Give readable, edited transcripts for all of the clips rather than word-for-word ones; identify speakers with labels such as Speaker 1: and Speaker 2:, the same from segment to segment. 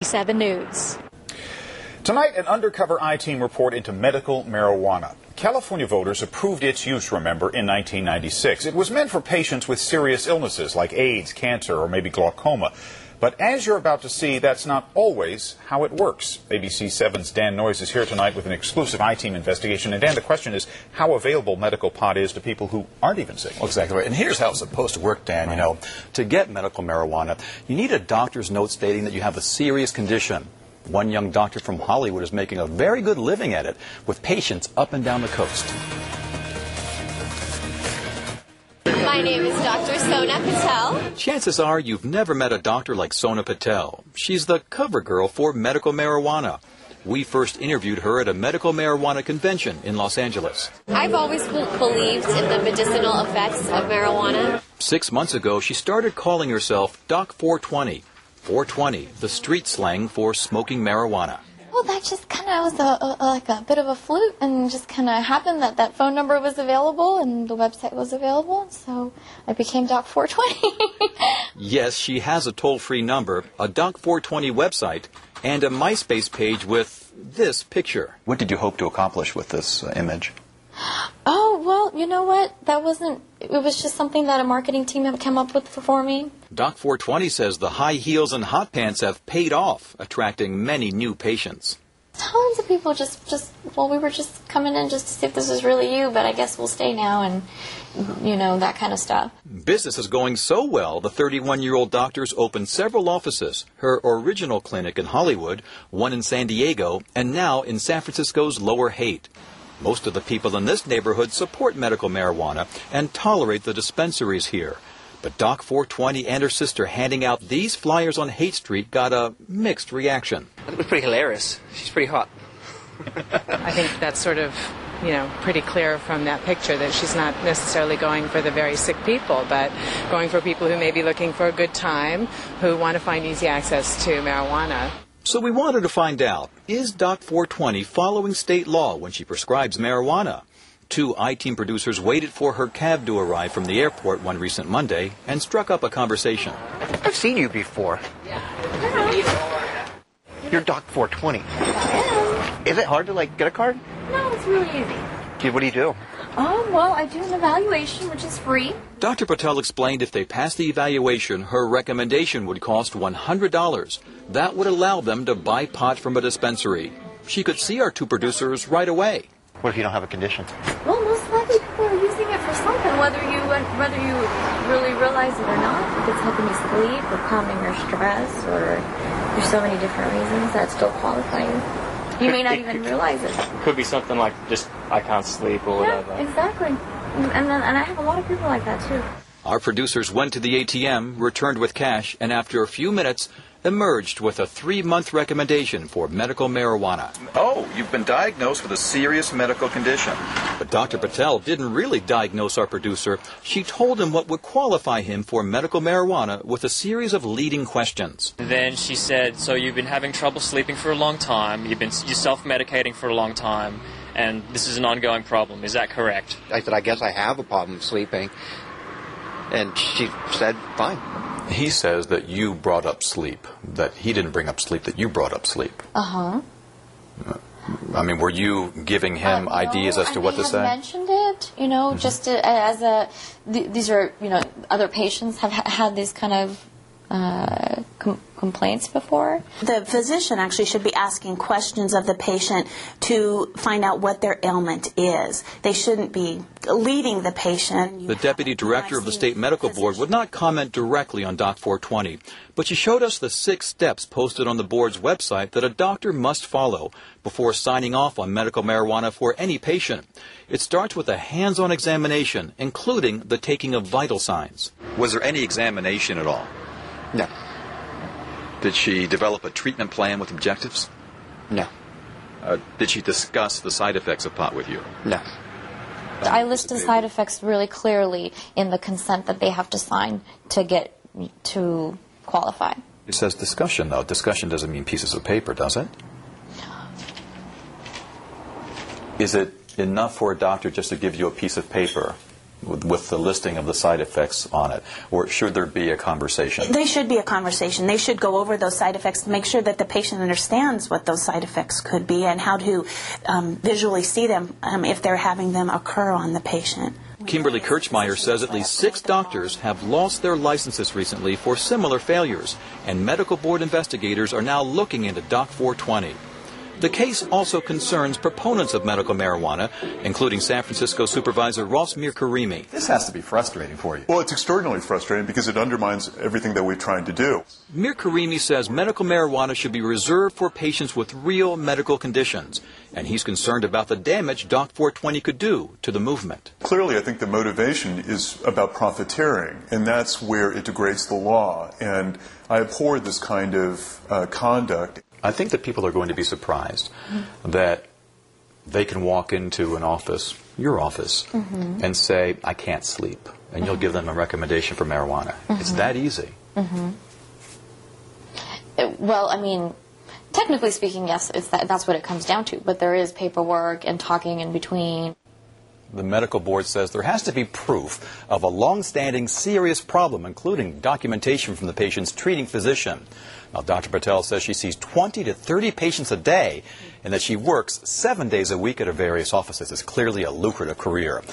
Speaker 1: 7 News.
Speaker 2: Tonight, an undercover I-Team report into medical marijuana. California voters approved its use, remember, in 1996. It was meant for patients with serious illnesses like AIDS, cancer, or maybe glaucoma. But as you're about to see, that's not always how it works. ABC 7's Dan Noyes is here tonight with an exclusive I-Team investigation. And Dan, the question is how available medical pot is to people who aren't even sick.
Speaker 3: Well, exactly right. And here's how it's supposed to work, Dan. You know, to get medical marijuana, you need a doctor's note stating that you have a serious condition. One young doctor from Hollywood is making a very good living at it with patients up and down the coast.
Speaker 4: My name is Dr. Sona Patel.
Speaker 3: Chances are you've never met a doctor like Sona Patel. She's the cover girl for medical marijuana. We first interviewed her at a medical marijuana convention in Los Angeles.
Speaker 4: I've always believed in the medicinal effects of marijuana.
Speaker 3: 6 months ago, she started calling herself Doc 420. 420, the street slang for smoking marijuana.
Speaker 5: Well, that just kind of was like a bit of a fluke, and just kind of happened that that phone number was available and the website was available, so I became Doc 420.
Speaker 3: Yes, she has a toll-free number, a Doc 420 website, and a MySpace page with this picture. What did you hope to accomplish with this image?
Speaker 5: Oh, well, you know what? It was just something that a marketing team had come up with for me.
Speaker 3: Doc 420 says the high heels and hot pants have paid off, attracting many new patients.
Speaker 5: Tons of people we were just coming in just to see if this is really you, but I guess we'll stay now and, you know, that kind of stuff.
Speaker 3: Business is going so well, the 31-year-old doctor's opened several offices. Her original clinic in Hollywood, one in San Diego, and now in San Francisco's Lower Haight. Most of the people in this neighborhood support medical marijuana and tolerate the dispensaries here. But Doc 420 and her sister handing out these flyers on Haight Street got a mixed reaction.
Speaker 6: It was pretty hilarious. She's pretty hot.
Speaker 7: I think that's sort of, pretty clear from that picture that she's not necessarily going for the very sick people, but going for people who may be looking for a good time, who want to find easy access to marijuana.
Speaker 3: So we wanted to find out, is Doc 420 following state law when she prescribes marijuana? 2 I-Team producers waited for her cab to arrive from the airport one recent Monday and struck up a conversation.
Speaker 6: I've seen you before. You're Doc 420. Is it hard to, get a card?
Speaker 5: No, it's really easy.
Speaker 6: What do you do?
Speaker 5: Well, I do an evaluation, which is free.
Speaker 3: Dr. Patel explained if they passed the evaluation, her recommendation would cost $100. That would allow them to buy pot from a dispensary. She could see our 2 producers right away.
Speaker 6: What if you don't have a condition?
Speaker 5: Well, most likely people are using it for something, whether you really realize it or not. If it's helping you sleep or calming your stress, or there's so many different reasons that still qualify you. You may not even realize it.
Speaker 8: Could be something like just I can't sleep or whatever.
Speaker 5: Yeah, exactly. And I have a lot of people like that too.
Speaker 3: Our producers went to the ATM, returned with cash, and after a few minutes, emerged with a 3-month recommendation for medical marijuana. Oh, you've been diagnosed with a serious medical condition. But Dr. Patel didn't really diagnose our producer. She told him what would qualify him for medical marijuana with a series of leading questions.
Speaker 8: Then she said, so you've been having trouble sleeping for a long time, you're self-medicating for a long time, and this is an ongoing problem. Is that correct?
Speaker 6: I said, I guess I have a problem sleeping. And she said, fine.
Speaker 3: He says that you brought up sleep, that he didn't bring up sleep, that you brought up sleep.
Speaker 5: Uh-huh.
Speaker 3: I mean, were you giving him ideas as to what to say?
Speaker 5: I mentioned it, just these are, other patients have had these kind of complaints before.
Speaker 9: The physician actually should be asking questions of the patient to find out what their ailment is. They shouldn't be leading the patient.
Speaker 3: The deputy director of the state medical board would not comment directly on Doc 420, but she showed us the 6 steps posted on the board's website that a doctor must follow before signing off on medical marijuana for any patient. It starts with a hands-on examination, including the taking of vital signs. Was there any examination at all?
Speaker 6: No.
Speaker 3: Did she develop a treatment plan with objectives?
Speaker 6: No.
Speaker 3: Did she discuss the side effects of pot with you?
Speaker 6: No.
Speaker 5: I listed side effects really clearly in the consent that they have to sign to qualify.
Speaker 3: It says discussion, though. Discussion doesn't mean pieces of paper, does it? Is it enough for a doctor just to give you a piece of paper with the listing of the side effects on it? Or should there be a conversation?
Speaker 9: There should be a conversation. They should go over those side effects to make sure that the patient understands what those side effects could be and how to visually see them if they're having them occur on the patient.
Speaker 3: Kimberly Kirchmeyer says at least 6 doctors have lost their licenses recently for similar failures, and medical board investigators are now looking into Doc 420. The case also concerns proponents of medical marijuana, including San Francisco Supervisor Ross Mirkarimi.
Speaker 1: This has to be frustrating for you.
Speaker 10: Well, it's extraordinarily frustrating because it undermines everything that we're trying to do.
Speaker 3: Mirkarimi says medical marijuana should be reserved for patients with real medical conditions, and he's concerned about the damage Doc 420 could do to the movement.
Speaker 10: Clearly, I think the motivation is about profiteering, and that's where it degrades the law. And I abhor this kind of conduct.
Speaker 3: I think that people are going to be surprised that they can walk into an office, your office, and say, I can't sleep. And you'll give them a recommendation for marijuana. It's that easy.
Speaker 4: Well, I mean, technically speaking, yes, that's what it comes down to. But there is paperwork and talking in between.
Speaker 3: The medical board says there has to be proof of a long-standing serious problem, including documentation from the patient's treating physician. Now, Dr. Patel says she sees 20 to 30 patients a day and that she works 7 days a week at her various offices. It's clearly a lucrative career.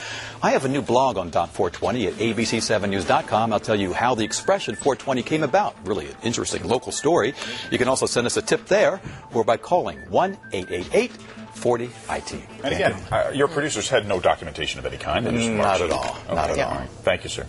Speaker 3: I have a new blog on Doc 420 at abc7news.com. I'll tell you how the expression 420 came about. Really an interesting local story. You can also send us a tip there or by calling 1-888-40-IT.
Speaker 2: And again, your producers had no documentation of any kind.
Speaker 3: Not at all.
Speaker 2: Okay.
Speaker 3: Not at all.
Speaker 2: All right. Thank you, sir.